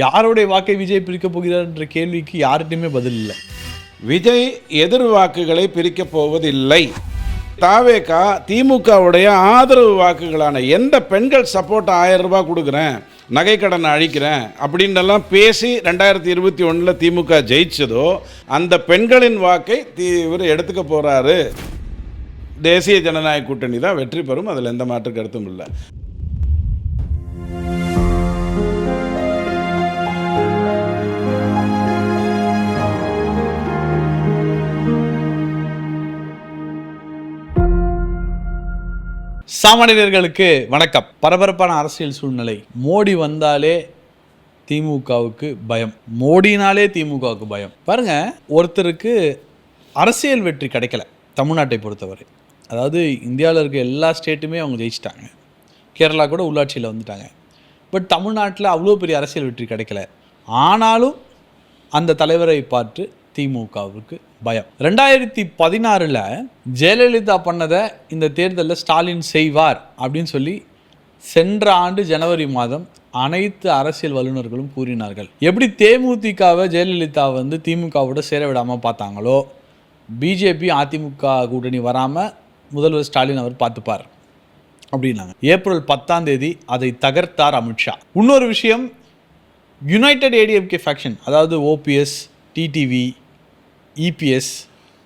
யாருடைய வாக்கை விஜய் பிரிக்கப் போகிறார் என்ற கேள்விக்கு யார்கிட்டையுமே பதில் இல்லை. விஜய் எதிர் வாக்குகளை பிரிக்கப் போவதில்லை. தாவேகா திமுகவுடைய ஆதரவு வாக்குகளான எந்த பெண்கள் சப்போர்ட் 1000 ரூபாய் கொடுக்குறேன், நகைக்கடனை அழிக்கிறேன் அப்படின்னெல்லாம் பேசி 2021 திமுக ஜெயிச்சதோ அந்த பெண்களின் வாக்கை இவர் எடுத்துக்க போகிறாரு. தேசிய ஜனநாயக கூட்டணி தான் வெற்றி பெறும், அதில் எந்த மாற்று கருத்தும் இல்லை. சாமானியர்களுக்கு வணக்கம். பரபரப்பான அரசியல் சூழ்நிலை. மோடி வந்தாலே திமுகவுக்கு பயம், மோடினாலே திமுகவுக்கு பயம். பாருங்க, ஒருத்தருக்கு அரசியல் வெற்றி கிடைக்கல தமிழ்நாட்டை பொறுத்தவரை. அதாவது இந்தியாவில் இருக்க எல்லா ஸ்டேட்டுமே அவங்க ஜெயிச்சிட்டாங்க, கேரளா கூட உள்ளாட்சியில் வந்துட்டாங்க. பட் தமிழ்நாட்டில் அவ்வளோ பெரிய அரசியல் வெற்றி கிடைக்கல. ஆனாலும் அந்த தலைவரை பார்த்து திமுகவுக்கு பயம். 2016 ஜெயலலிதா பண்ணதை இந்த தேர்தலில் ஸ்டாலின் செய்வார் அப்படின்னு சொல்லி சென்ற ஆண்டு ஜனவரி மாதம் அனைத்து அரசியல் வல்லுநர்களும் கூறினார்கள். எப்படி தேமுதிகவை ஜெயலலிதா திமுகவோட சேர விடாமல் பார்த்தாங்களோ, பிஜேபி அதிமுக கூட்டணி வராமல் முதல்வர் ஸ்டாலின் அவர் பார்த்துப்பார் அப்படின்னாங்க. ஏப்ரல் 10 அதை தகர்த்தார் அமித்ஷா. இன்னொரு விஷயம், யுனைடெட் ஏடிஎம்கே ஃபேக்ஷன், அதாவது ஓபிஎஸ், டிடிவி, இபிஎஸ்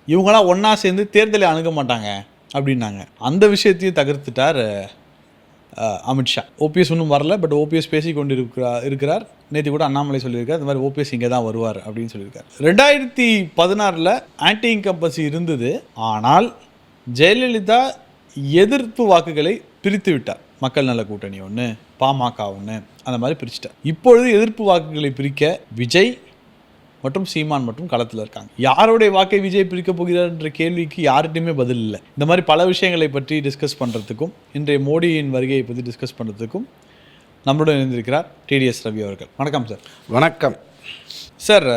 இவங்களாம் ஒன்றா சேர்ந்து தேர்தலை அணுக மாட்டாங்க அப்படின்னாங்க. அந்த விஷயத்தையும் தகர்த்துட்டார் அமித்ஷா. ஓபிஎஸ் ஒன்றும் வரல, பட் ஓபிஎஸ் பேசி கொண்டு இருக்கிறார். நேற்று கூட அண்ணாமலை சொல்லியிருக்கார், இந்த மாதிரி ஓபிஎஸ் இங்கே தான் வருவார் அப்படின்னு சொல்லியிருக்கார். 2016 ஆன்டி இன்கம்பன்சி இருந்தது. ஆனால் ஜெயலலிதா எதிர்ப்பு வாக்குகளை பிரித்து விட்டார். மக்கள் நல கூட்டணி ஒன்று, பாமக ஒன்று, அந்த மாதிரி பிரிச்சுட்டார். இப்பொழுது எதிர்ப்பு வாக்குகளை பிரிக்க விஜய் மற்றும் சீமான் மற்றும் களத்தில் இருக்காங்க. யாருடைய வாக்கை விஜய் பிரிக்கப் போகிறார் என்ற கேள்விக்கு யார்கிட்டையுமே பதில் இல்லை. இந்த மாதிரி பல விஷயங்களை பற்றி டிஸ்கஸ் பண்ணுறதுக்கும், இன்றைய மோடியின் வருகையை பற்றி டிஸ்கஸ் பண்ணுறதுக்கும் நம்மளுடன் இணைந்திருக்கிறார் டிடிஎஸ் ரவி அவர்கள். வணக்கம் சார். வணக்கம் சார்.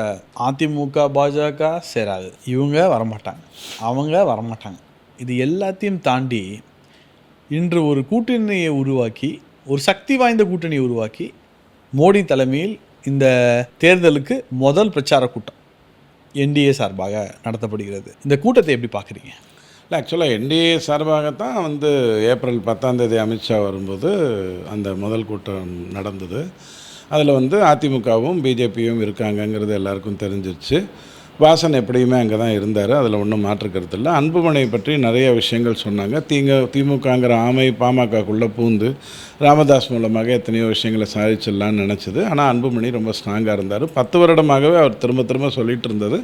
அதிமுக பாஜக சேராது, இவங்க வரமாட்டாங்க, அவங்க வரமாட்டாங்க. இது எல்லாத்தையும் தாண்டி இன்று ஒரு கூட்டணியை உருவாக்கி, ஒரு சக்தி வாய்ந்த கூட்டணியை உருவாக்கி மோடி தலைமையில் இந்த தேர்தலுக்கு முதல் பிரச்சார கூட்டம் என்டிஏ சார்பாக நடத்தப்படுகிறது. இந்த கூட்டத்தை எப்படி பார்க்குறீங்க? இல்லை, ஆக்சுவலாக என்டிஏ சார்பாகத்தான் ஏப்ரல் 10 அமித்ஷா வரும்போது அந்த முதல் கூட்டம் நடந்தது. அதில் அதிமுகவும் பிஜேபியும் இருக்காங்கங்கிறது எல்லாருக்கும் தெரிஞ்சிருச்சு. வாசன் எப்படியுமே அங்கே தான் இருந்தார், அதில் ஒன்றும் மாற்று கருத்து இல்லை. அன்புமணியை பற்றி நிறைய விஷயங்கள் சொன்னாங்க. திமுகங்கிற ஆமை பாமகக்குள்ளே பூந்து ராமதாஸ் மூலமாக எத்தனையோ விஷயங்களை சாதிச்சிடலான்னு நினச்சிது. ஆனால் அன்புமணி ரொம்ப ஸ்ட்ராங்காக இருந்தார். 10 வருடமாகவே அவர் திரும்ப சொல்லிகிட்டு இருந்தது,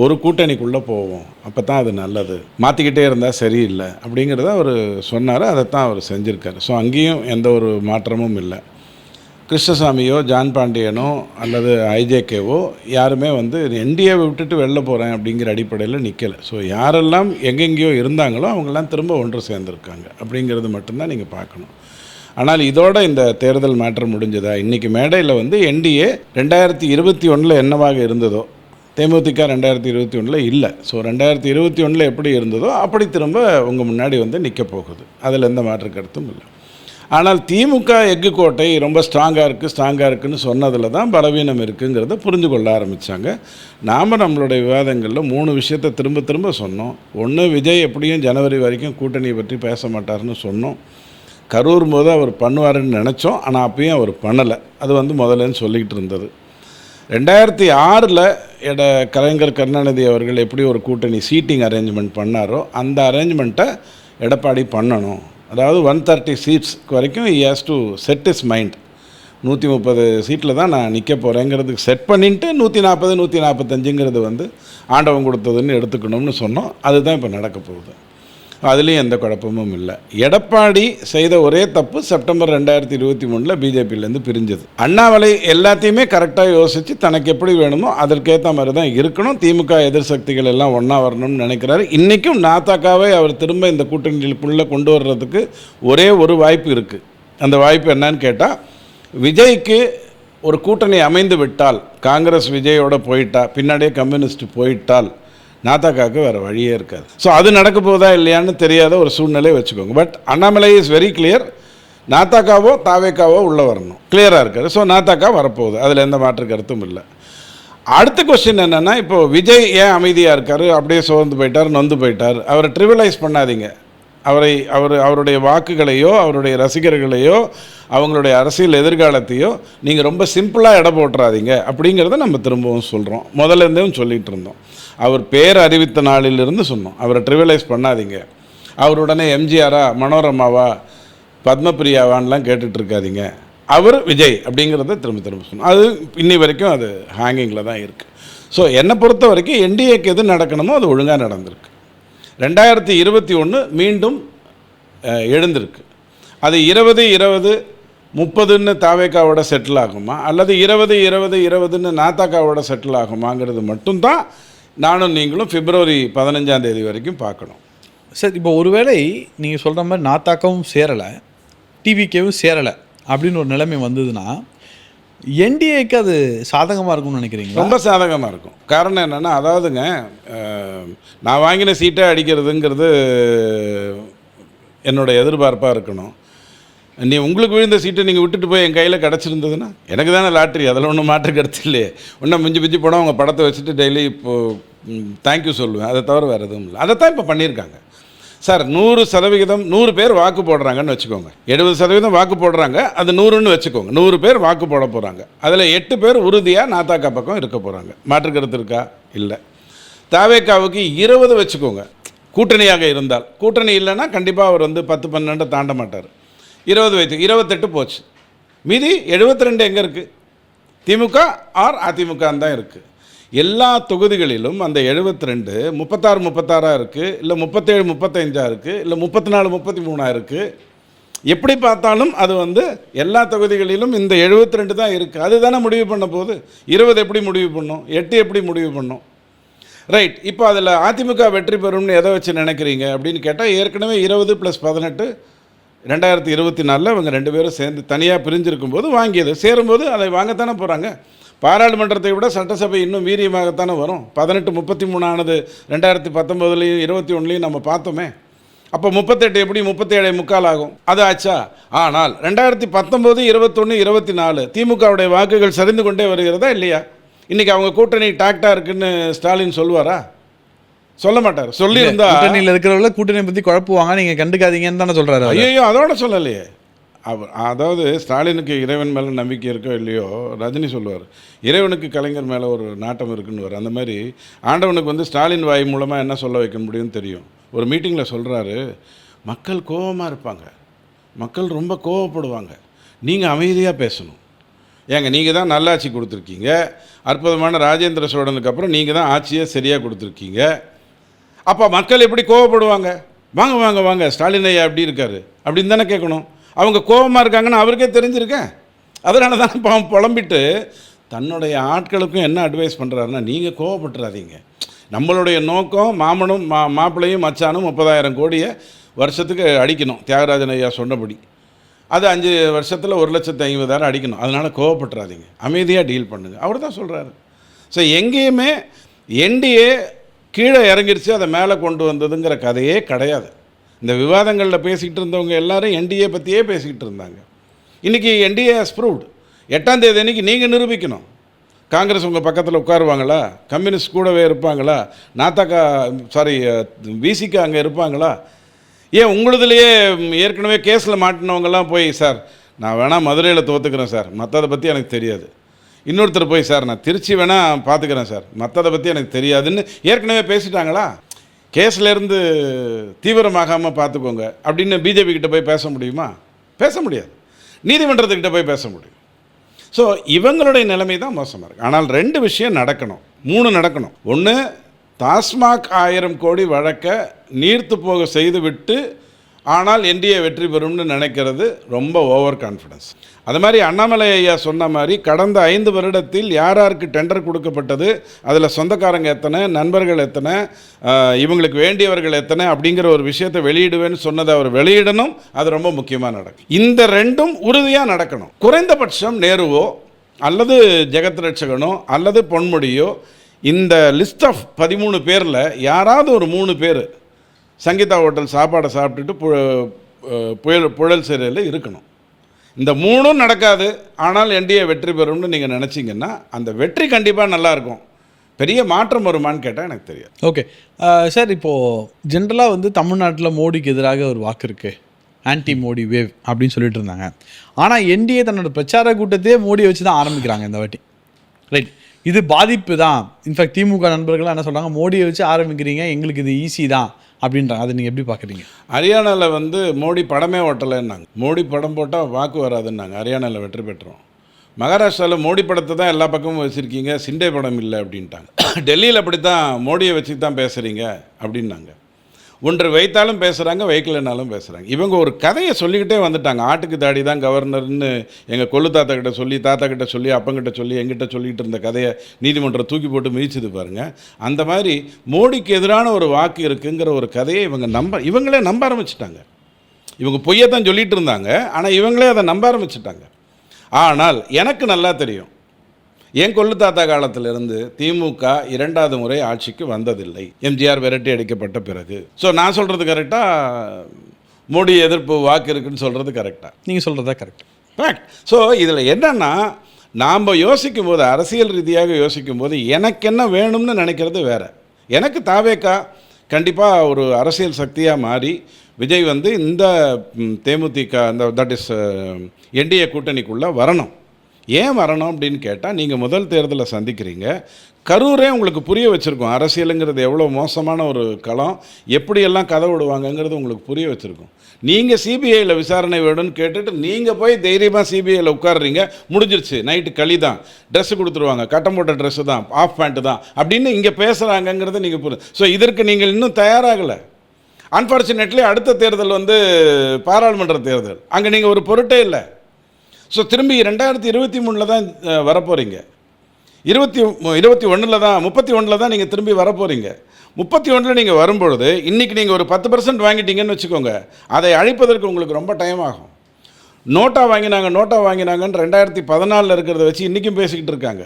ஒரு கூட்டணிக்குள்ளே போவோம், அப்போ தான் அது நல்லது, மாற்றிக்கிட்டே இருந்தால் சரியில்லை அப்படிங்கிறத அவர் சொன்னார். அதைத்தான் அவர் செஞ்சுருக்கார். ஸோ அங்கேயும் எந்த ஒரு மாற்றமும் இல்லை. கிருஷ்ணசாமியோ ஜான் பாண்டியனோ அல்லது ஐஜேகேவோ யாருமே என்டிஏவை விட்டுட்டு வெளில போகிறேன் அப்படிங்கிற அடிப்படையில் நிற்கலை. ஸோ யாரெல்லாம் எங்கெங்கேயோ இருந்தாங்களோ அவங்கெல்லாம் திரும்ப ஒன்று சேர்ந்துருக்காங்க அப்படிங்கிறது மட்டும்தான் நீங்கள் பார்க்கணும். ஆனால் இதோட இந்த தேர்தல் மாற்றம் முடிஞ்சதா? இன்றைக்கி மேடையில் என்டிஏ 2021 என்னவாக இருந்ததோ, தேமுதிக 2021 இல்லை. ஸோ 2021 எப்படி இருந்ததோ அப்படி திரும்ப உங்கள் முன்னாடி நிற்க போகுது. அதில் எந்த மாற்று கருத்தும் இல்லை. ஆனால் திமுக எஃகு கோட்டை ரொம்ப ஸ்ட்ராங்காக இருக்குன்னு சொன்னதில் தான் பலவீனம் இருக்குங்கிறத புரிஞ்சு கொள்ள ஆரம்பித்தாங்க. நாம் நம்மளுடைய விவாதங்களில் 3 விஷயத்தை திரும்ப சொன்னோம். ஒன்று, விஜய் எப்படியும் ஜனவரி வரைக்கும் கூட்டணியை பற்றி பேச மாட்டார்னு சொன்னோம். கரூர் போது அவர் பண்ணுவாருன்னு நினச்சோம், ஆனால் அப்பயும் அவர் பண்ணலை. அது முதல்லன்னு சொல்லிக்கிட்டு இருந்தது. 2006 கலைஞர் கருணாநிதி அவர்கள் எப்படி ஒரு கூட்டணி சீட்டிங் அரேஞ்ச்மெண்ட் பண்ணாரோ அந்த அரேஞ்ச்மெண்ட்டை எடப்பாடி பண்ணணும். அதாவது 130 சீட்ஸ் வரைக்கும் he has to set his mind. 130 சீட்டில் தான் நான் நிற்க போகிறேங்கிறதுக்கு செட் பண்ணிட்டு 140 145 ஆண்டவன் கொடுத்ததுன்னு எடுத்துக்கணும்னு சொன்னோம். அதுதான் இப்போ நடக்க போகுது. அதுலேயும் எந்த குழப்பமும் இல்லை. எடப்பாடி செய்த ஒரே தப்பு, செப்டம்பர் 2023 பிஜேபியிலேருந்து பிரிஞ்சது. அண்ணாமலை எல்லாத்தையுமே கரெக்டாக யோசித்து தனக்கு எப்படி வேணுமோ அதற்கேற்ற மாதிரி தான் இருக்கணும். திமுக எதிர் சக்திகள் எல்லாம் ஒன்றா வரணும்னு நினைக்கிறாரு. இன்றைக்கும் நாத்தாக்காவை அவர் திரும்ப இந்த கூட்டணிக்குள்ளே கொண்டு வர்றதுக்கு ஒரே ஒரு வாய்ப்பு இருக்குது. அந்த வாய்ப்பு என்னன்னு கேட்டால், விஜய்க்கு ஒரு கூட்டணி அமைந்து விட்டால், காங்கிரஸ் விஜயோட போயிட்டா, பின்னாடியே கம்யூனிஸ்ட் போயிட்டால் நாத்தாக்காவுக்கு வேறு வழியே இருக்காது. ஸோ அது நடக்க போதா இல்லையான்னு தெரியாத ஒரு சூழ்நிலையை வச்சுக்கோங்க. But Annamalai is very clear, நாத்தாக்காவோ தாவேக்காவோ உள்ளே வரணும். கிளியராக இருக்காது. ஸோ நாத்தாக்கா வரப்போகுது, அதில் எந்த மாற்று கருத்தும் இல்லை. அடுத்த கொஸ்டின் என்னென்னா, இப்போ விஜய் ஏன் அமைதியாக இருக்கார், அப்படியே சோர்ந்து போயிட்டார், நொந்து போயிட்டார், அவரை ட்ரிவிலைஸ் பண்ணாதீங்க. அவருடைய வாக்குகளையோ அவருடைய ரசிகர்களையோ அவங்களுடைய அரசியல் எதிர்காலத்தையோ நீங்கள் ரொம்ப சிம்பிளாக எடை போட்டுறாதீங்க அப்படிங்கிறத நம்ம திரும்பவும் சொல்கிறோம். முதலேருந்தும் சொல்லிகிட்டு இருந்தோம். அவர் பேர் அறிவித்த நாளிலிருந்து சொன்னோம், அவரை ட்ரிவிலைஸ் பண்ணாதீங்க. அவருடனே எம்ஜிஆரா மனோரமாவா பத்மபிரியாவான்லாம் கேட்டுட்டு இருக்காதீங்க. அவர் விஜய் அப்படிங்கிறத திரும்ப சொன்னோம். அது இன்னி வரைக்கும் அது ஹேங்கிங்கில் தான் இருக்குது. ஸோ என்னை பொறுத்த வரைக்கும் என்டிஏக்கு எது நடக்கணுமோ அது ஒழுங்காக நடந்திருக்கு. 2021 மீண்டும் எழுந்திருக்கு. அது 20-20-30ன்னு தாவேக்காவோட செட்டில் ஆகுமா, அல்லது 20-20-20ன்னு நாத்தாக்காவோட செட்டில் ஆகுமாங்கிறது மட்டும்தான் நானும் நீங்களும் பிப்ரவரி 15ஆம் தேதி வரைக்கும் பார்க்கணும். சார், இப்போ ஒருவேளை நீங்கள் சொல்கிற மாதிரி நாத்தாக்காவும் சேரலை, டிவிகேவும் சேரலை அப்படின்னு ஒரு நிலைமை வந்ததுன்னா என்டிஏக்கு அது சாதகமாக இருக்கும்னு நினைக்கிறீங்களா? ரொம்ப சாதகமாக இருக்கும். காரணம் என்னென்னா, அதாவதுங்க, நான் வாங்கின சீட்டை அடிக்கிறதுங்கிறது என்னோடய எதிர்பார்ப்பாக இருக்கணும். உங்களுக்கு விழுந்த சீட்டை நீங்கள் விட்டுட்டு போய் என் கையில் கிடச்சிருந்ததுன்னா எனக்கு தானே லாட்ரி, அதில் ஒன்றும் மாற்று கருத்து இல்லையே. இன்னும் மிஞ்சி போனால் அவங்க படத்தை வச்சுட்டு டெய்லி இப்போது தேங்க்யூ சொல்லுவேன். அதை தவிர வேறு எதுவும் இல்லை. அதை தான் இப்போ பண்ணியிருக்காங்க. சார், 100% 100 பேர் வாக்கு போடுறாங்கன்னு வச்சுக்கோங்க, 70% வாக்கு போடுறாங்க, அது 100ன்னு வச்சுக்கோங்க. 100 பேர் வாக்கு போட போகிறாங்க. அதில் 8 பேர் உறுதியாக நாத்தாக்கா பக்கம் இருக்க போகிறாங்க. மாற்று கருத்து இருக்கா? இல்லை. தாவேக்காவுக்கு 20 வச்சுக்கோங்க, கூட்டணியாக இருந்தால். கூட்டணி இல்லைன்னா கண்டிப்பாக அவர் 10-12 தாண்ட மாட்டார். 20 வைத்து 28 போச்சு. மீதி 72 எங்கே இருக்குது? திமுக ஆர் அதிமுகன்னு தான் இருக்குது. எல்லா தொகுதிகளிலும் அந்த 72 36 இருக்குது, இல்லை 37-35 இருக்குது, இல்லை 34-33 இருக்குது. எப்படி பார்த்தாலும் அது எல்லா தொகுதிகளிலும் இந்த 72 தான் இருக்குது. அதுதானே முடிவு பண்ண போகுது. 20 எப்படி முடிவு பண்ணும், 8 எப்படி முடிவு பண்ணும்? ரைட். இப்போ அதில் அதிமுக வெற்றி பெறும்னு எதை வச்சு நினைக்கிறீங்க அப்படின்னு கேட்டால், ஏற்கனவே 20 + 18 2024 இவங்க 2 பேரும் சேர்ந்து தனியாக பிரிஞ்சிருக்கும்போது வாங்கியது. சேரும்போது அதை வாங்கத்தானே போகிறாங்க. பாராளுமன்றத்தை விட சட்டசபை இன்னும் வீரியமாகத்தானே வரும். 18-33 ஆனது 2019லையும் 21லையும் நம்ம பார்த்தோமே. அப்போ 38 எப்படி 37.25 ஆகும்? அது ஆச்சா? ஆனால் 2019, 21, 24 திமுகவுடைய வாக்குகள் சரிந்து கொண்டே வருகிறதா இல்லையா? இன்றைக்கி அவங்க கூட்டணி டாக்டாக இருக்குன்னு ஸ்டாலின் சொல்லுவாரா? சொல்ல மாட்டார். சொல்லியிருந்தா கூட்டணியில் இருக்கிறவங்கள கூட்டணியை பற்றி குழப்புவாங்க, நீங்கள் கண்டுக்காதீங்கன்னு தானே சொல்கிறாரு. ஐயோ, அதோட சொல்லலையே. அதாவது ஸ்டாலினுக்கு இறைவன் மேலே நம்பிக்கை இருக்கோ இல்லையோ, ரஜினி சொல்லுவார் இறைவனுக்கு கலைஞர் மேலே ஒரு நாட்டம் இருக்குன்னு. அந்த மாதிரி ஆண்டவனுக்கு ஸ்டாலின் வாய் மூலமாக என்ன சொல்ல வைக்க முடியும்னு தெரியும். ஒரு மீட்டிங்கில் சொல்கிறாரு, மக்கள் கோபமாக இருப்பாங்க, மக்கள் ரொம்ப கோவப்படுவாங்க, நீங்கள் அமைதியாக பேசணும். ஏங்க, நீங்கள் தான் நல்லாட்சி கொடுத்துருக்கீங்க, அற்புதமான ராஜேந்திர சோழனுக்கு அப்புறம் நீங்கள் தான் ஆட்சியை சரியாக கொடுத்துருக்கீங்க. அப்போ மக்கள் எப்படி கோவப்படுவாங்க? வாங்க வாங்க வாங்க, ஸ்டாலின் ஐயா எப்படி இருக்காரு அப்படின்னு தானே கேட்கணும். அவங்க கோபமாக இருக்காங்கன்னு அவருக்கே தெரிஞ்சிருக்கேன். அதனால தான் புலம்பிட்டு தன்னுடைய ஆட்களுக்கும் என்ன அட்வைஸ் பண்ணுறாருன்னா, நீங்கள் கோவப்பட்டுறாதீங்க, நம்மளுடைய நோக்கம் மாமனும் மாப்பிள்ளையும் மச்சானும் 30,000 கோடியை வருஷத்துக்கு அடிக்கணும். தியாகராஜன் ஐயா சொன்னபடி அது 5 வருஷத்தில் 1,50,000 அடிக்கணும். அதனால் கோவப்பட்டுறாதீங்க, அமைதியாக டீல் பண்ணுங்கள். அவர் தான் சொல்கிறாரு. ஸோ எங்கேயுமே என்டிஏ கீழே இறங்கிருச்சு, அதை மேலே கொண்டு வந்ததுங்கிற கதையே கிடையாது. இந்த விவாதங்களில் பேசிக்கிட்டு இருந்தவங்க எல்லாரும் என்டிஏ பற்றியே பேசிக்கிட்டு இருந்தாங்க. இன்றைக்கி என்டிஏ ஹஸ் ப்ரூவ்டு. 8ஆம் தேதி அன்றைக்கி நீங்கள் நிரூபிக்கணும். காங்கிரஸ் உங்கள் பக்கத்தில் உட்காருவாங்களா? கம்யூனிஸ்ட் கூடவே இருப்பாங்களா? விசிகா அங்கே இருப்பாங்களா? ஏன் உங்களுதுலேயே ஏற்கனவே கேஸில் மாட்டினவங்கெல்லாம் போய், சார் நான் வேணால் மதுரையில் தோற்றுக்கிறேன் சார், மற்றதை பற்றி எனக்கு தெரியாது. இன்னொருத்தர் போய், சார் நான் திருச்சி வேணால் பார்த்துக்கிறேன் சார், மற்றதை பற்றி எனக்கு தெரியாதுன்னு ஏற்கனவே பேசிட்டாங்களா? கேஸ்லேருந்து தீவிரமாகாமல் பார்த்துக்கோங்க அப்படின்னு பிஜேபி கிட்ட போய் பேச முடியுமா? பேச முடியாது. நீதிமன்றத்துக்கிட்ட போய் பேச முடியும். ஸோ இவங்களுடைய நிலைமை தான் மோசமாக இருக்குது. ஆனால் 2 விஷயம் நடக்கணும், 3 நடக்கணும். ஒன்று, டாஸ்மாக் 1000 கோடி வழக்கை நீர்த்து போக செய்துவிட்டு ஆனால் என்டிஏ வெற்றி பெறும்னு நினைக்கிறது ரொம்ப ஓவர் கான்ஃபிடன்ஸ். அது மாதிரி அண்ணாமலை ஐயா சொன்ன மாதிரி கடந்த 5 வருடத்தில் யாராருக்கு டெண்டர் கொடுக்கப்பட்டது, அதில் சொந்தக்காரங்க எத்தனை, நண்பர்கள் எத்தனை, இவங்களுக்கு வேண்டியவர்கள் எத்தனை அப்படிங்கிற ஒரு விஷயத்தை வெளியிடுவேன்னு சொன்னதை அவர் வெளியிடணும். அது ரொம்ப முக்கியமாக நடக்கும். இந்த 2ம் உறுதியாக நடக்கணும். குறைந்தபட்சம் நேருவோ அல்லது ஜெகத் ரட்சகனோ அல்லது பொன்முடியோ இந்த லிஸ்ட் ஆஃப் 13 பேரில் யாராவது ஒரு 3 பேர் சங்கீதா ஹோட்டல் சாப்பாடை சாப்பிட்டுட்டு புழல் சிறையில் இருக்கணும். இந்த மூணும் நடக்காது, ஆனால் என்டிஏ வெற்றி பெறும்னு நீங்கள் நினச்சிங்கன்னா அந்த வெற்றி கண்டிப்பாக நல்லாயிருக்கும். பெரிய மாற்றம் வருமானு கேட்டால் எனக்கு தெரியாது. ஓகே சார், இப்போது ஜென்ரலாக வந்து தமிழ்நாட்டில் மோடிக்கு எதிராக ஒரு வாக்கு இருக்குது, ஆன்டி மோடி வேவ் அப்படின்னு சொல்லிட்டு இருந்தாங்க. ஆனால் என்டிஏ தன்னோட பிரச்சார கூட்டத்தையே மோடியை வச்சு தான் ஆரம்பிக்கிறாங்க இந்த வாட்டி. ரைட், இது பாதிப்பு தான். இன்ஃபேக்ட் திமுக நண்பர்கள்லாம் என்ன சொல்கிறாங்க, மோடியை வச்சு ஆரம்பிக்கிறீங்க, எங்களுக்கு இது ஈஸி தான் அப்படின்றாங்க. அதை நீங்கள் எப்படி பார்க்குறீங்க? ஹரியானாவில் வந்து மோடி படமே ஓட்டலைன்னாங்க. மோடி படம் போட்டால் வாக்கு வராதுன்னாங்க. ஹரியானாவில் வெற்றி பெற்றோம். மகாராஷ்டிராவில் மோடி படத்தை தான் எல்லா பக்கமும் வச்சுருக்கீங்க, சிண்டே படம் இல்லை அப்படின்ட்டாங்க. டெல்லியில் அப்படி தான் மோடியை வச்சு தான் பேசுகிறீங்க அப்படின்னாங்க. ஒன்று வைத்தாலும் பேசுகிறாங்க, வைக்கலைனாலும் பேசுகிறாங்க. இவங்க ஒரு கதையை சொல்லிக்கிட்டே வந்துட்டாங்க. ஆட்டுக்கு தாடி தான் கவர்னர்னு எங்கள் கொள்ளு தாத்தா கிட்ட சொல்லி, தாத்தா கிட்ட சொல்லி, அப்பங்கிட்ட சொல்லி, எங்கிட்ட சொல்லிகிட்டு இருந்த கதையை நீதிமன்றம் தூக்கி போட்டு மிதிச்சுது பாருங்கள். அந்த மாதிரி மோடிக்கு எதிரான ஒரு வாக்கு இருக்குங்கிற ஒரு கதையை இவங்களே நம்ப ஆரம்பிச்சிட்டாங்க. இவங்க பொய்யை தான் சொல்லிகிட்டு இருந்தாங்க, ஆனால் இவங்களே அதை நம்ப ஆரம்பிச்சிட்டாங்க. ஆனால் எனக்கு நல்லா தெரியும், என் கொள்ளு தாத்தா காலத்திலிருந்து திமுக 2வது முறை ஆட்சிக்கு வந்ததில்லை, எம்ஜிஆர் விரட்டி அடிக்கப்பட்ட பிறகு. ஸோ நான் சொல்கிறது கரெக்டாக, மோடி எதிர்ப்பு வாக்கு இருக்குன்னு சொல்கிறது கரெக்டாக? நீங்கள் சொல்கிறதா கரெக்ட். கரெக்ட். ஸோ இதில் என்னென்னா, நாம் யோசிக்கும் போது, அரசியல் ரீதியாக யோசிக்கும் போது எனக்கு என்ன வேணும்னு நினைக்கிறது வேறு. எனக்கு தாவேக்கா கண்டிப்பாக ஒரு அரசியல் சக்தியாக மாறி விஜய் வந்து இந்த தேமுதிக இந்த தட் இஸ் என்டிஏ கூட்டணிக்குள்ளே வரணும். ஏன் வரணும் அப்படின்னு கேட்டால், நீங்கள் முதல் தேர்தலை சந்திக்கிறீங்க. கரூரே உங்களுக்கு புரிய வச்சுருக்கோம் அரசியலுங்கிறது எவ்வளோ மோசமான ஒரு களம், எப்படியெல்லாம் கதை விடுவாங்கங்கிறது உங்களுக்கு புரிய வச்சுருக்கோம். நீங்கள் சிபிஐயில் விசாரணை வேணும்னு கேட்டுட்டு நீங்கள் போய் தைரியமாக சிபிஐயில் உட்காடுறீங்க. முடிஞ்சிருச்சு, நைட்டு களி தான், ட்ரெஸ்ஸு கொடுத்துருவாங்க, கட்டம் போட்ட ட்ரெஸ்ஸு தான், ஆஃப் பேண்ட்டு தான் அப்படின்னு இங்கே பேசுகிறாங்கங்கிறது நீங்கள் புரியும். ஸோ இதற்கு நீங்கள் இன்னும் தயாராகலை. அன்ஃபார்ச்சுனேட்லி அடுத்த தேர்தல் வந்து பாராளுமன்ற தேர்தல், அங்கே நீங்கள் ஒரு பொருட்டே இல்லை. ஸோ திரும்பி 2023 தான் வரப்போகிறீங்க, 21 தான் 31 தான் நீங்கள் திரும்பி வரப்போகிறீங்க. 31 நீங்கள் வரும்பொழுது இன்றைக்கி நீங்கள் ஒரு 10% வாங்கிட்டீங்கன்னு வச்சுக்கோங்க, அதை அழிப்பதற்கு உங்களுக்கு ரொம்ப டைம் ஆகும். நோட்டா வாங்கினாங்கன்னு 2014 இருக்கிறத வச்சு இன்றைக்கும் பேசிக்கிட்டு இருக்காங்க.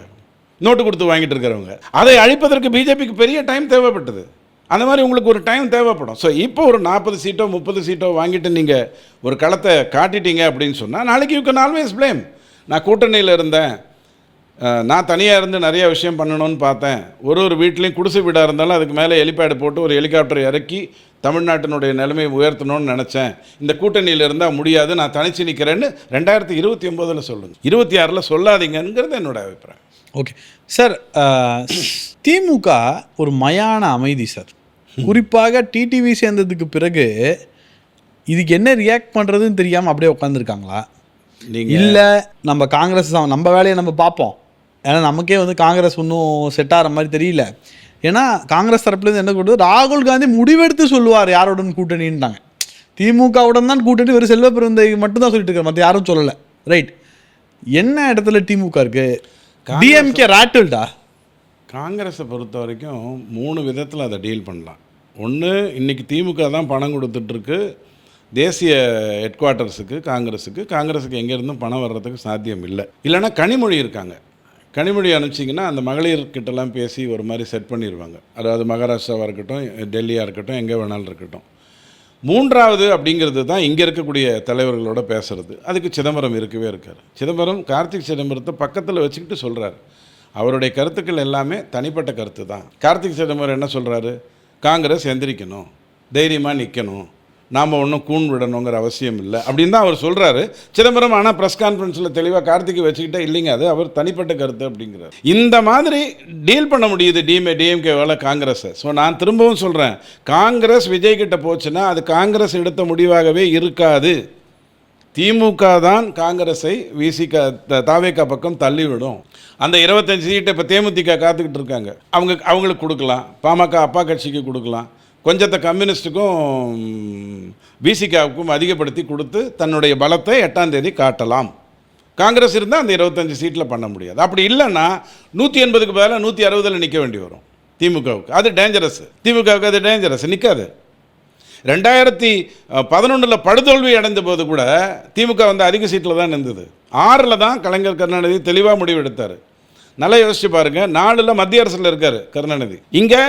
நோட்டு கொடுத்து வாங்கிட்டு இருக்கிறவங்க, அதை அழிப்பதற்கு பிஜேபிக்கு பெரிய டைம் தேவைப்பட்டது. அந்த மாதிரி உங்களுக்கு ஒரு டைம் தேவைப்படும். ஸோ இப்போ ஒரு 40 சீட்டோ 30 சீட்டோ வாங்கிட்டு நீங்கள் ஒரு களத்தை காட்டிட்டீங்க அப்படின்னு சொன்னால், நாளைக்கு யூ கேன் ஆல்வேஸ் ப்ளேம். நான் கூட்டணியில் இருந்தேன், நான் தனியாக இருந்து நிறைய விஷயம் பண்ணணும்னு பார்த்தேன், ஒரு வீட்லேயும் குடிசை வீடாக இருந்தாலும் அதுக்கு மேலே ஹெலிபேடு போட்டு ஒரு ஹெலிகாப்டர் இறக்கி தமிழ்நாட்டினுடைய நிலைமையை உயர்த்தணும்னு நினச்சேன், இந்த கூட்டணியில் இருந்தால் முடியாது, நான் தனிச்சு நிற்கிறேன்னு 2029 சொல்லுங்கள், 26 சொல்லாதீங்கிறது என்னோட அபிப்பிராயம். ஓகே சார், திமுக ஒரு மயான அமைதி சார். குறிப்பாக டிடிவி சேர்ந்ததுக்கு பிறகு இதுக்கு என்ன ரியாக்ட் பண்ணுறதுன்னு தெரியாமல் அப்படியே உட்காந்துருக்காங்களா, இல்லை நம்ம காங்கிரஸ் நம்ம வேலையை நம்ம பார்ப்போம், ஏன்னா நமக்கே வந்து காங்கிரஸ் ஒன்றும் செட் ஆகிற மாதிரி தெரியல. ஏன்னா காங்கிரஸ் தரப்புலேருந்து என்ன கொடுத்து, ராகுல் காந்தி முடிவெடுத்து சொல்லுவார் யாருடன் கூட்டணின்ட்டாங்க. திமுகவுடன் தான் கூட்டணி, ஒரு செல்வ பிறந்தை மட்டும் தான் சொல்லிட்டு இருக்காரு, மற்ற யாரும் சொல்லலை. ரைட், என்ன இடத்துல திமுக இருக்குது? டிஎம்கே ராட்டில்டா. காங்கிரஸை பொறுத்த வரைக்கும் 3 விதத்தில் அதை டீல் பண்ணலாம். ஒன்று, இன்றைக்கி திமுக தான் பணம் கொடுத்துட்ருக்கு தேசிய ஹெட் குவார்ட்டர்ஸுக்கு, காங்கிரஸுக்கு எங்கேருந்தும் பணம் வர்றதுக்கு சாத்தியம் இல்லை. இல்லைனா கனிமொழி இருக்காங்க, கனிமொழி அனுப்பிச்சிங்கன்னா அந்த மகளிர்கிட்டலாம் பேசி ஒரு மாதிரி செட் பண்ணிடுவாங்க. அதாவது மகாராஷ்டிராவாக இருக்கட்டும், டெல்லியாக இருக்கட்டும், எங்கே வேணாலும் இருக்கட்டும். 3வது அப்படிங்கிறது தான் இங்கே இருக்கக்கூடிய தலைவர்களோட பேசுகிறது. அதுக்கு சிதம்பரம் இருக்கவே இருக்கார். கார்த்திக் சிதம்பரத்தை பக்கத்தில் வச்சுக்கிட்டு சொல்கிறார், அவருடைய கருத்துக்கள் எல்லாமே தனிப்பட்ட கருத்து தான். கார்த்திக் சிதம்பரம் என்ன சொல்கிறாரு, காங்கிரஸ் எந்திரிக்கணும், தைரியமாக நிற்கணும், நாம் ஒன்றும் கூண் விடணுங்கிற அவசியம் இல்லை அப்படின்னு தான் அவர் சொல்கிறாரு. சிதம்பரம் ஆனால் ப்ரெஸ் கான்ஃபரன்ஸில் தெளிவாக கார்த்திகை வச்சுக்கிட்டே இல்லைங்க, அது அவர் தனிப்பட்ட கருத்து அப்படிங்கிறார். இந்த மாதிரி டீல் பண்ண முடியுது டிஎம்கேவால் காங்கிரஸை. ஸோ நான் திரும்பவும் சொல்கிறேன், காங்கிரஸ் விஜய் கிட்ட போச்சுன்னா அது காங்கிரஸ் எடுத்த முடிவாகவே இருக்காது. திமுக தான் காங்கிரஸை தாவேக்கா பக்கம் தள்ளிவிடும். அந்த 25 சீட்டை இப்போ தேமுதிக காத்துக்கிட்டு இருக்காங்க, அவங்களுக்கு கொடுக்கலாம், பாமக அப்பா கட்சிக்கு கொடுக்கலாம், கொஞ்சத்தை கம்யூனிஸ்ட்டுக்கும் விசிகாவுக்கும் அதிகப்படுத்தி கொடுத்து தன்னுடைய பலத்தை 8ஆம் தேதி காட்டலாம். காங்கிரஸ் இருந்தால் அந்த 25 சீட்டில் பண்ண முடியாது. அப்படி இல்லைன்னா 180க்கு பதிலாக 160 நிற்க வேண்டி வரும் திமுகவுக்கு. அது டேஞ்சரஸ், திமுகவுக்கு அது டேஞ்சரஸ், நிற்காது. 2011 படுதோல்வி அடைந்த போது கூட திமுக வந்து அதிக சீட்டில் தான் இருந்தது. 6 தான் கலைஞர் கருணாநிதி தெளிவாக முடிவு எடுத்தார். நல்லா யோசிச்சு பாருங்கள், 4 மத்திய அரசில் இருக்கார் கருணாநிதி, இங்கே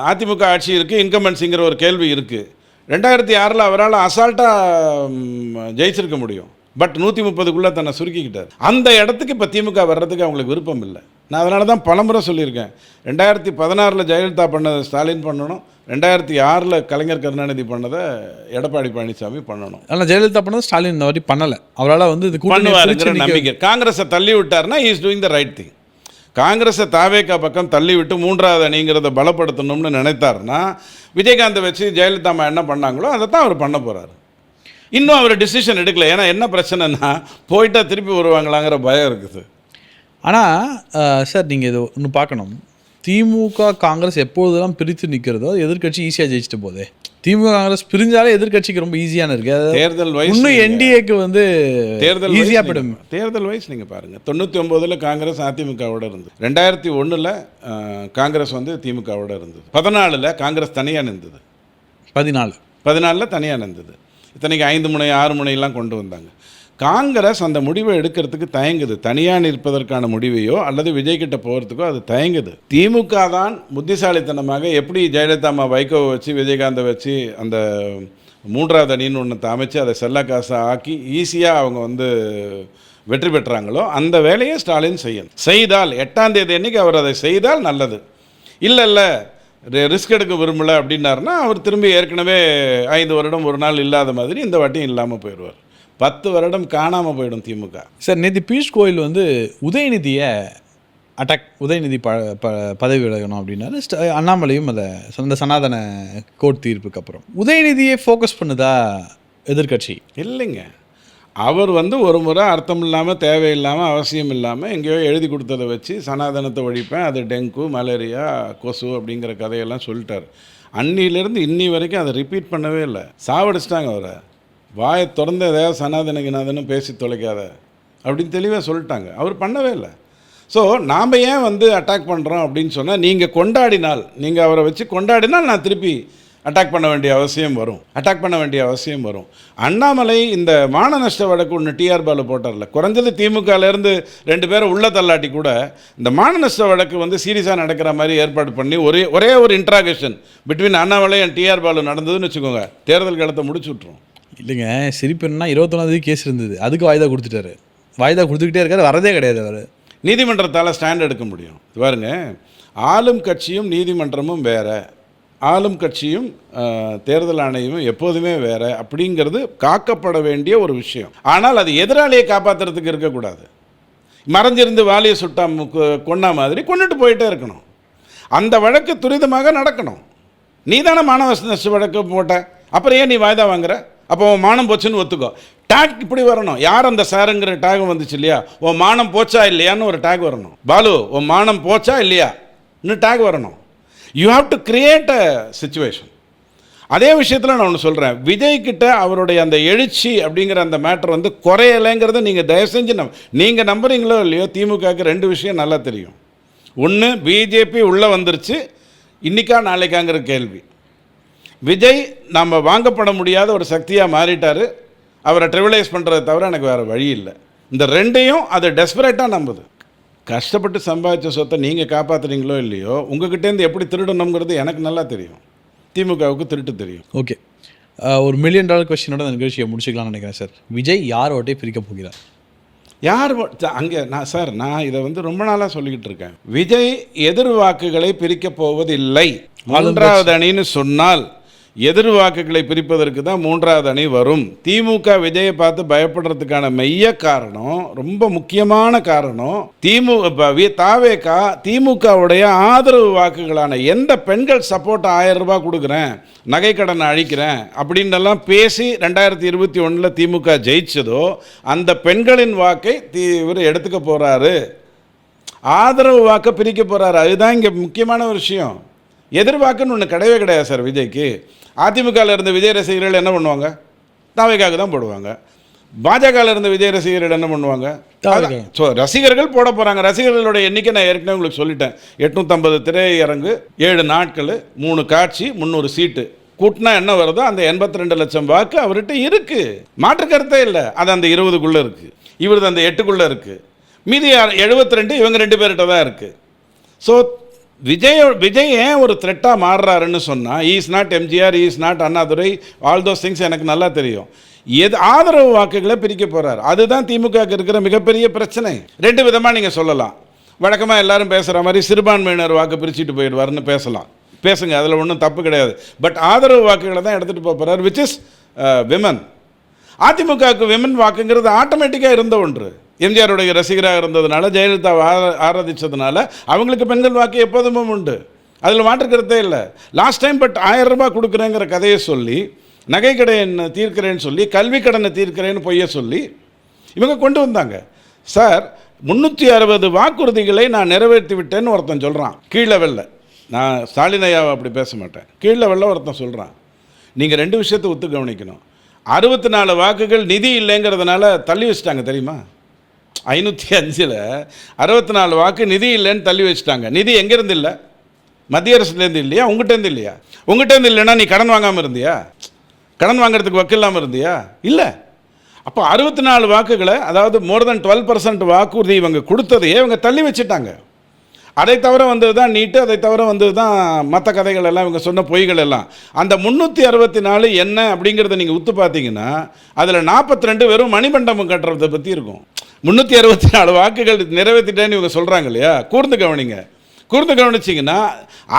அதிமுக ஆட்சி இருக்குது, இன்கம்பன்ஸுங்கிற ஒரு கேள்வி இருக்குது. 2006 அவரால் அசால்ட்டாக ஜெயிச்சிருக்க முடியும். பட் 130க்குள்ளே தன்னை சுருக்கிக்கிட்டார். அந்த இடத்துக்கு இப்போ திமுக வர்றதுக்கு அவங்களுக்கு விருப்பம் இல்லை. நான் அதனால தான் பலமுறை சொல்லியிருக்கேன், 2016 ஜெயலலிதா பண்ணதை ஸ்டாலின் பண்ணணும், 2006 கலைஞர் கருணாநிதி பண்ணதை எடப்பாடி பழனிசாமி பண்ணணும். ஆனால் ஜெயலலிதா பண்ணது ஸ்டாலின் இந்த வாட்டி பண்ணலை. அவரால் வந்து இது பண்ணுவாருங்கிற நம்பிக்கை. காங்கிரஸை தள்ளி விட்டார்னா is doing the right thing. காங்கிரஸை தாவேகா பக்கம் தள்ளி விட்டு 3வது அணிங்கிறத பலப்படுத்தணும்னு நினைத்தார்னா விஜயகாந்தை வச்சு ஜெயலலிதா அம்மா என்ன பண்ணாங்களோ அதை தான் அவர் பண்ண போகிறாரு. இன்னும் அவர் டிசிஷன் எடுக்கல. ஏன்னா என்ன பிரச்சனைனா போயிட்டா திருப்பி வருவாங்களாங்கிற பயம் இருக்குது. ஆனால் சார் நீங்கள் இது ஒன்று பார்க்கணும், திமுக காங்கிரஸ் எப்பொழுதெல்லாம் பிரித்து நிற்கிறதோ எதிர்க்கட்சி ஈஸியாக ஜெயிச்சிட்டு போதே. திமுக காங்கிரஸ் பிரிஞ்சாலே எதிர்க்கட்சிக்கு ரொம்ப ஈஸியான இருக்கு. தேர்தல் வைஸ் இன்னும் என்டிஏக்கு வந்து தேர்தல் ஈஸியாக போயிடும். தேர்தல் வைஸ் நீங்கள் பாருங்கள், 99 காங்கிரஸ் அதிமுகவோட இருந்தது, 2001 காங்கிரஸ் வந்து திமுகவோட இருந்தது, 14 காங்கிரஸ் தனியாக நின்றது, 14 தனியாக நின்றது. இத்தனைக்கு 5 முனை 6 முனையெல்லாம் கொண்டு வந்தாங்க. காங்கிரஸ் அந்த முடிவை எடுக்கிறதுக்கு தயங்குது. தனியாக நிற்பதற்கான முடிவையோ அல்லது விஜய் கிட்ட போகிறதுக்கோ அது தயங்குது. திமுக தான் புத்திசாலித்தனமாக எப்படி ஜெயலலிதா அம்மா வைகோவை வச்சு விஜயகாந்தை வச்சு அந்த 3வது அணின்னு ஒன்று அமைச்சு அதை செல்ல காசை ஆக்கி ஈஸியாக அவங்க வந்து வெற்றி பெற்றாங்களோ அந்த வேலையை ஸ்டாலின் செய்தால் 8ஆம் தேதி அன்னைக்கு அவர் அதை செய்தால் நல்லது. இல்லை ரிஸ்க் எடுக்க விரும்பலை அப்படின்னாருன்னா அவர் திரும்பி ஏற்கனவே 5 வருடம் ஒரு நாள் இல்லாத மாதிரி இந்த வாட்டியும் இல்லாமல் போயிடுவார். 10 வருடம் காணாமல் போயிடும் திமுக. சார் நேற்று பியூஷ் கோயல் வந்து உதயநிதியை உதயநிதி பதவி விலகணும் அப்படின்னாரு. அண்ணாமலையும் அதை சொந்த சனாதன கோர்ட் தீர்ப்புக்கு அப்புறம் உதயநிதியை ஃபோக்கஸ் பண்ணுதா எதிர்கட்சி? இல்லைங்க, அவர் வந்து ஒரு முறை அர்த்தம் இல்லாமல் தேவையில்லாமல் அவசியம் இல்லாமல் எங்கேயோ எழுதி கொடுத்ததை வச்சு சனாதனத்தை ஒழிப்பேன், அது டெங்கு மலேரியா கொசு அப்படிங்கிற கதையெல்லாம் சொல்லிட்டார். அன்னியிலேருந்து இன்னி வரைக்கும் அதை ரிப்பீட் பண்ணவே இல்லை. சாவடிச்சிட்டாங்க அவரை. வாயை திறந்த ஏதாவது சனாதனகினாதன்னு பேசி தொலைக்காத அப்படின்னு தெளிவாக சொல்லிட்டாங்க. அவர் பண்ணவே இல்லை. ஸோ நாம் ஏன் வந்து அட்டாக் பண்ணுறோம் அப்படின்னு சொன்னால், நீங்கள் கொண்டாடினால், நீங்கள் அவரை வச்சு கொண்டாடினால் நான் திருப்பி அட்டாக் பண்ண வேண்டிய அவசியம் வரும். அண்ணாமலை இந்த மான நஷ்ட வழக்கு ஒன்று டிஆர் பாலு போட்டார்ல, குறைஞ்சது திமுகலேருந்து 2 பேரை உள்ள தள்ளாட்டி கூட இந்த மான நஷ்ட வழக்கு வந்து சீரியஸாக நடக்கிற மாதிரி ஏற்பாடு பண்ணி ஒரே ஒரு interaction between Annamalai and TR Balu நடந்ததுன்னு வச்சுக்கோங்க, தேர்தல் காலத்தை முடிச்சு விட்ருவோம். இல்லைங்க, சிரிப்புன்னா 21ஆம் கேஸ் இருந்தது, அதுக்கு வாய்தா கொடுத்துட்டாரு. வாய்தா கொடுத்துக்கிட்டே இருக்காரு, வரதே கிடையாது. அவர் நீதிமன்றத்தால் ஸ்டாண்ட் எடுக்க முடியும். பாருங்க, ஆளும் கட்சியும் நீதிமன்றமும் வேறு, ஆளும் கட்சியும் தேர்தல் ஆணையமும் எப்போதுமே வேறு அப்படிங்கிறது காக்கப்பட வேண்டிய ஒரு விஷயம். ஆனால் அது எதிராளியை காப்பாற்றுறதுக்கு இருக்கக்கூடாது. மறைஞ்சிருந்து வாலியை சுட்டா கொன்னா மாதிரி கொண்டுட்டு போயிட்டே இருக்கணும். அந்த வழக்கு துரிதமாக நடக்கணும். நீ தானே மாணவ நஷ்ட வழக்கு போட்ட, அப்புறம் ஏன் நீ வாய்தா வாங்குற? அப்போ உன் மானம் போச்சுன்னு ஒத்துக்கோ. டேக் இப்படி வரணும். யார் அந்த சாருங்கிற டேக் வந்துச்சு இல்லையா, உன் மானம் போச்சா இல்லையான்னு ஒரு டேக் வரணும். பாலு உன் மானம் போச்சா இல்லையா இன்னும் டேக் வரணும். You have to create a situation. அதே விஷயத்தில் நான் ஒன்று சொல்கிறேன், விஜய் கிட்ட அவருடைய அந்த எழுச்சி அப்படிங்கிற அந்த மேட்டர் வந்து குறையலைங்கிறத நீங்கள் தயவு செஞ்சு நீங்கள் நம்புறீங்களோ இல்லையோ, திமுகவுக்கு 2 விஷயம் நல்லா தெரியும். ஒன்று, பிஜேபி உள்ளே வந்துருச்சு, இன்றைக்கா நாளைக்காங்கிற கேள்வி. விஜய் நம்ம வாங்கப்பட முடியாத ஒரு சக்தியாக மாறிட்டார், அவரை ட்ரிவிலைஸ் பண்ணுறதை தவிர எனக்கு வேறு வழி இல்லை. இந்த 2ஐயும் அது டெஸ்பரேட்டாக நம்புது. கஷ்டப்பட்டு சம்பாதிச்ச சொத்தை நீங்கள் காப்பாற்றுறீங்களோ இல்லையோ, உங்ககிட்டேருந்து எப்படி திருடணுங்கிறது எனக்கு நல்லா தெரியும், திமுகவுக்கு திருட்டு தெரியும். ஓகே, ஒரு $1 மில்லியன் கொஸ்டினோட அந்த நிகழ்ச்சியை முடிச்சுக்கலாம்னு நினைக்கிறேன் சார். விஜய் யார் ஓட்டை பிரிக்க போகிறார்? யார் அங்கே நான் இதை வந்து ரொம்ப நாளாக சொல்லிக்கிட்டு இருக்கேன். விஜய் எதிர் வாக்குகளை பிரிக்கப் போவதில்லை. 3வது அணின்னு சொன்னால் எதிர் வாக்குகளை பிரிப்பதற்கு தான் 3வது அணி வரும். திமுக விஜயை பார்த்து பயப்படுறதுக்கான மைய காரணம், ரொம்ப முக்கியமான காரணம், தாவேகா திமுகவுடைய ஆதரவு வாக்குகளான எந்த பெண்கள் சப்போர்ட் 1000 ரூபாய் கொடுக்குறேன், நகை கடனை அழிக்கிறேன் அப்படின்னெல்லாம் பேசி 2021 திமுக ஜெயிச்சதோ அந்த பெண்களின் வாக்கை இவர் எடுத்துக்க போகிறாரு, ஆதரவு வாக்கை பிரிக்க போகிறாரு. அதுதான் இங்கே முக்கியமான ஒரு விஷயம். எதிர்வாக்குன்னு ஒன்று கிடையவே கிடையாது சார் விஜய்க்கு. அதிமுகவில் இருந்த விஜய் ரசிகர்கள் என்ன பண்ணுவாங்க? தாவேகாவுக்கு தான் போடுவாங்க. பாஜகவில் இருந்த விஜய் ரசிகர்கள் என்ன பண்ணுவாங்க? ஸோ ரசிகர்கள் போட போகிறாங்க. ரசிகர்களோட எண்ணிக்கை நான் ஏற்கனவே உங்களுக்கு சொல்லிட்டேன். 850 திரையரங்கு, 7 நாட்கள், 3 காட்சி, 300 சீட்டு கூட்டினா என்ன வருதோ அந்த 82 லட்சம் வாக்கு அவர்கிட்ட இருக்குது. மாற்று கருத்தே இல்லை. அது அந்த 20க்குள்ளே இருக்குது, இவரது அந்த 8க்குள்ளே இருக்குது, மீதி 72 இவங்க 2 பேர்கிட்ட தான் இருக்குது. ஸோ விஜய் ஏன் ஒரு த்ரெட்டாக மாறுறாருன்னு சொன்னால் is not MGR, is not Annadurai, all those things எனக்கு நல்லா தெரியும். ஆதரவு வாக்குகளை பிரிக்க போகிறார். அதுதான் திமுகவுக்கு இருக்கிற மிகப்பெரிய பிரச்சனை. ரெண்டு விதமாக நீங்கள் சொல்லலாம். வழக்கமாக எல்லாரும் பேசுகிற மாதிரி சிறுபான்மையினர் வாக்கு பிரிச்சுட்டு போயிடுவார்னு பேசலாம். பேசுங்க, அதில் ஒன்றும் தப்பு கிடையாது. பட் ஆதரவு வாக்குகளை தான் எடுத்துகிட்டு போக போகிறார், விச் இஸ் விமன். அதிமுகவுக்கு விமன் வாக்குங்கிறது ஆட்டோமேட்டிக்காக இருந்த ஒன்று. எம்ஜிஆருடைய ரசிகராக இருந்ததுனால, ஜெயலலிதாவை ஆராதித்ததுனால அவங்களுக்கு பெண்கள் வாக்கு எப்போதுமே உண்டு. அதில் மாற்றுக்கிறதே இல்லை. லாஸ்ட் டைம் பட் 1000 ரூபாய் கொடுக்குறேங்கிற கதையை சொல்லி, நகை கடன் தீர்க்கிறேன்னு சொல்லி, கல்வி கடனை தீர்க்கிறேன்னு பொய்ய சொல்லி இவங்க கொண்டு வந்தாங்க. சார், 360 வாக்குறுதிகளை நான் நிறைவேற்றி விட்டேன்னு ஒருத்தன் சொல்கிறான் கீழ் லெவலில். நான் ஸ்டாலின் ஐயாவை அப்படி பேச மாட்டேன். கீழ் லெவலில் ஒருத்தன் சொல்கிறான். நீங்கள் 2 விஷயத்தை ஒத்து கவனிக்கணும். 64 வாக்குகள் நிதி இல்லைங்கிறதுனால தள்ளி வச்சுட்டாங்க தெரியுமா? 505ல் 64 வாக்கு நிதி இல்லைன்னு தள்ளி வச்சுட்டாங்க. நிதி எங்கேருந்து இல்லை? மத்திய அரசுலேருந்து இல்லையா? உங்கள்கிட்டேருந்து இல்லையா? உங்கள்கிட்டேருந்து இல்லைன்னா நீ கடன் வாங்காமல் இருந்தியா? கடன் வாங்குறதுக்கு வக்கு இல்லாமல் இருந்தியா? இல்லை. அப்போ 64 வாக்குகளை, அதாவது மோர் தென் 12% வாக்குறுதி இவங்க கொடுத்ததையே இவங்க தள்ளி வச்சுட்டாங்க. அதை தவிர வந்தது தான் நீட்டு, அதை தவிர வந்தது தான் மற்ற கதைகள் எல்லாம், இவங்க சொன்ன பொய்கள் எல்லாம். அந்த 364 என்ன அப்படிங்கிறத நீங்கள் உத்து பார்த்தீங்கன்னா அதில் 42 வெறும் மணிமண்டபம் கட்டுறதை பற்றி இருக்கும். 364 வாக்குகள் நிறைவேற்றிட்டேன்னு இவங்க சொல்கிறாங்க இல்லையா? கூர்ந்து கவனிங்க. கூர்ந்து கவனிச்சிங்கன்னா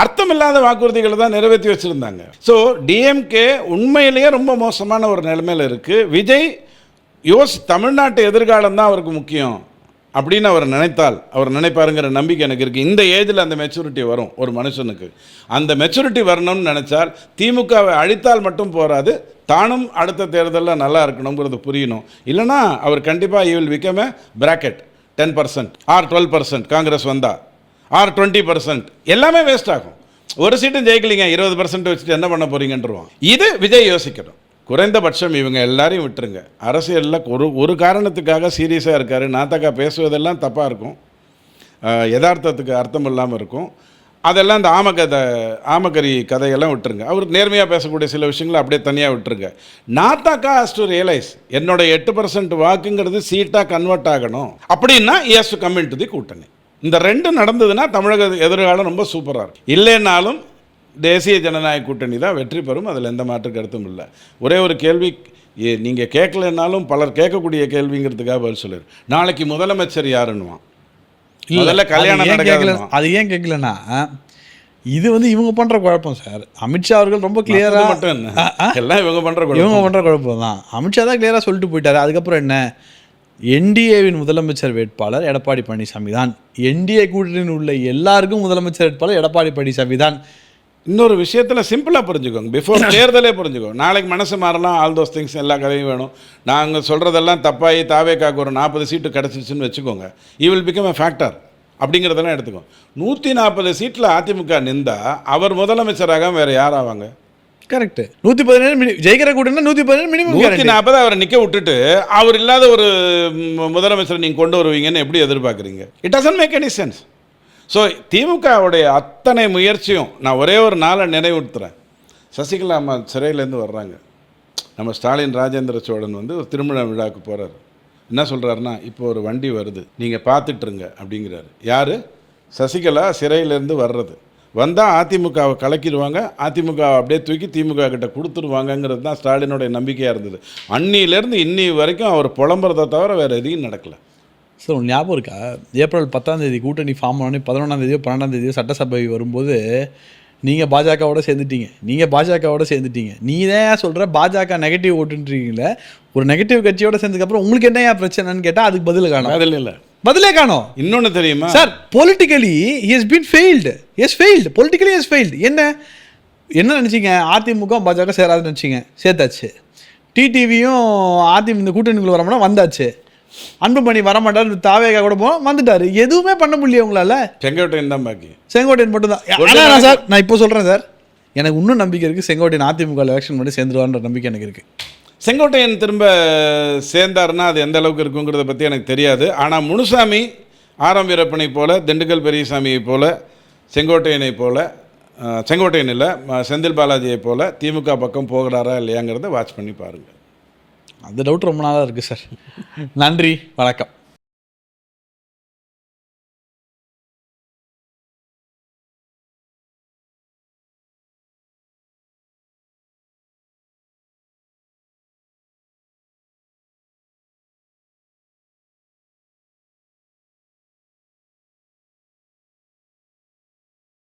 அர்த்தமில்லாத வாக்குறுதிகளை தான் நிறைவேற்றி வச்சுருந்தாங்க. ஸோ டிஎம்கே உண்மையிலேயே ரொம்ப மோசமான ஒரு நிலைமையில் இருக்குது. விஜய் தமிழ்நாட்டு எதிர்காலம் தான் அவருக்கு முக்கியம் அப்படின்னு அவர் நினைத்தால், அவர் நினைப்பாருங்கிற நம்பிக்கை எனக்கு இருக்குது. இந்த ஏஜில் அந்த மெச்சூரிட்டி வரும் ஒரு மனுஷனுக்கு. அந்த மெச்சூரிட்டி வரணும்னு நினச்சால் திமுகவை அழித்தால் மட்டும் போராது, தானும் அடுத்த தேர்தலில் நல்லா இருக்கணுங்கிறது புரியணும். இல்லைனா அவர் கண்டிப்பாக will become a bracket 10% or 12% Congress வந்தா, ஆர் 20%, எல்லாமே வேஸ்ட் ஆகும். ஒரு சீட்டும் ஜெயிக்கலிங்க, 20% வச்சுட்டு என்ன பண்ண போறீங்கன்றோம். இது விஜய் யோசிக்கணும். குறைந்தபட்சம் இவங்க எல்லாரையும் விட்டுருங்க. அரசியலில் ஒரு காரணத்துக்காக சீரியஸாக இருக்கார். நாத்தக்கா பேசுவதெல்லாம் தப்பாக இருக்கும், யதார்த்தத்துக்கு அர்த்தம் இல்லாமல் இருக்கும். அதெல்லாம் இந்த ஆமக்கறி கதையெல்லாம் விட்டுருங்க. அவர் நேர்மையாக பேசக்கூடிய சில விஷயங்களை அப்படியே தனியாக விட்டுருங்க. நாத்தாக்கா ஹஸ் டு ரியலைஸ், என்னோட 8% வாக்குங்கிறது சீட்டாக கன்வெர்ட் ஆகணும் அப்படின்னா has to come in to the கூட்டணி. இந்த 2 நடந்ததுன்னா தமிழக எதிர்காலம் ரொம்ப சூப்பராக இருக்கும். இல்லைன்னாலும் தேசிய ஜனநாயக கூட்டணி தான் வெற்றி பெறும். அதில் எந்த மாற்று கருத்தும் இல்லை. ஒரே ஒரு கேள்வி, நீங்கள் கேட்கலன்னாலும் பலர் கேட்கக்கூடிய கேள்விங்கிறதுக்காக பதில் சொல்லிடு. நாளைக்கு முதலமைச்சர் யாருன்னுவான். முதல்ல கல்யாணம் நடக்காது. அது ஏன் கேட்கலன்னா, இது இவங்க பண்ணுற குழப்பம் சார். அமித்ஷா அவர்கள் ரொம்ப கிளியராக மட்டும் எல்லாம் இவங்க பண்ணுற குழப்பம் தான். அமித்ஷா தான் கிளியராக சொல்லிட்டு போயிட்டாரு. அதுக்கப்புறம் என்ன, என்டிஏவின் முதலமைச்சர் வேட்பாளர் எடப்பாடி பழனிசாமி தான். என்டிஏ கூட்டணியில் உள்ள எல்லாருக்கும் முதலமைச்சர் வேட்பாளர் எடப்பாடி பழனிசாமி தான். இன்னொரு விஷயத்தில் சிம்பிளாக புரிஞ்சுக்கோங்க, பிஃபோர் தேர்தலே புரிஞ்சுக்கோங்க. நாளைக்கு மனசு மாறலாம், ஆல் தோஸ் திங்ஸ், எல்லா கதையும் வேணும். நாங்கள் சொல்கிறதெல்லாம் தப்பாகி தாவேக்காக்கு ஒரு 40 சீட்டு கிடச்சிச்சுன்னு வச்சுக்கோங்க. He will become a factor அப்படிங்கிறதெல்லாம் எடுத்துக்கோ. 140 சீட்டில் அதிமுக நின்றா அவர் முதலமைச்சராக வேறு யார் ஆவாங்க? கரெக்ட். 117 ஜெயிக்கிற கூட்டணி 117 மினிமம். 140 அவரை நிற்க விட்டுட்டு அவர் இல்லாத ஒரு முதலமைச்சரை நீங்கள் கொண்டு வருவீங்கன்னு எப்படி எதிர்பார்க்குறீங்க? It doesn't make any sense. So திமுகவுடைய அத்தனை முயற்சியும் நான் ஒரே ஒரு நாளை நினைவுறுத்துறேன். சசிகலா அம்மா சிறையிலேருந்து வர்றாங்க. நம்ம ஸ்டாலின் ராஜேந்திர சோழன் ஒரு திருமண விழாவுக்கு போகிறார். என்ன சொல்கிறாருன்னா, இப்போ ஒரு வண்டி வருது, நீங்கள் பார்த்துட்ருங்க அப்படிங்கிறாரு. யார்? சசிகலா சிறையிலேருந்து வர்றது. வந்தால் அதிமுகவை கலக்கிடுவாங்க, அதிமுகவை அப்படியே தூக்கி திமுக கிட்ட கொடுத்துருவாங்கங்கிறது தான் ஸ்டாலினுடைய நம்பிக்கையாக இருந்தது. அன்னியிலேருந்து இன்னி வரைக்கும் அவர் புலம்புறதை தவிர வேறு எதையும் நடக்கலை. சார், உங்களுக்கு ஞாபகம் இருக்கா, ஏப்ரல் 10 கூட்டணி ஃபார்ம் ஆனே 11 12 சட்டசபை வரும்போது நீங்கள் பாஜகவோட சேர்ந்துட்டீங்க. நீ தான் சொல்கிற பாஜக நெகட்டிவ் ஓட்டுன்றீங்களே, ஒரு நெகட்டிவ் கட்சியோட சேர்ந்ததுக்கப்புறம் உங்களுக்கு என்ன பிரச்சனைன்னு கேட்டால் அதுக்கு பதில் காணும். பதிலே காணும். இன்னொன்று தெரியுமா சார், பொலிட்டிக்கலி என்ன நினச்சிங்க? அதிமுக பாஜக சேராதுன்னு நினச்சிங்க, சேர்த்தாச்சு. டிடிவியும் அதிமுக இந்த கூட்டணிக்குள்ள வரமுன்னா வந்தாச்சு. அன்புமணி வரமாட்டார், தாவேகா கூட வந்துட்டாரு. எதுவுமே பண்ண முடியல உங்களால. செங்கோட்டையன் தான் பாக்கி. செங்கோட்டையன் மட்டும் தான் சார். நான் இப்போ சொல்கிறேன் சார், எனக்கு இன்னும் நம்பிக்கை இருக்குது. செங்கோட்டையன் அதிமுக எலெக்ஷன் பண்ணி சேர்ந்துருவான்ற நம்பிக்கை எனக்கு இருக்குது. செங்கோட்டையன் திரும்ப சேர்ந்தாருன்னா அது எந்த அளவுக்கு இருக்குங்கிறத பற்றி எனக்கு தெரியாது. ஆனால் முனுசாமி ஆரம் வீரப்பனை போல, திண்டுக்கல் பெரியசாமியை போல, செங்கோட்டையனை போல, செங்கோட்டையன் இல்லை செந்தில் பாலாஜியை போல திமுக பக்கம் போகிறாரா இல்லையாங்கிறத வாட்ச் பண்ணி பாருங்கள். அந்த டவுட் ரொம்ப நாளாக இருக்குது சார். நன்றி, வணக்கம்.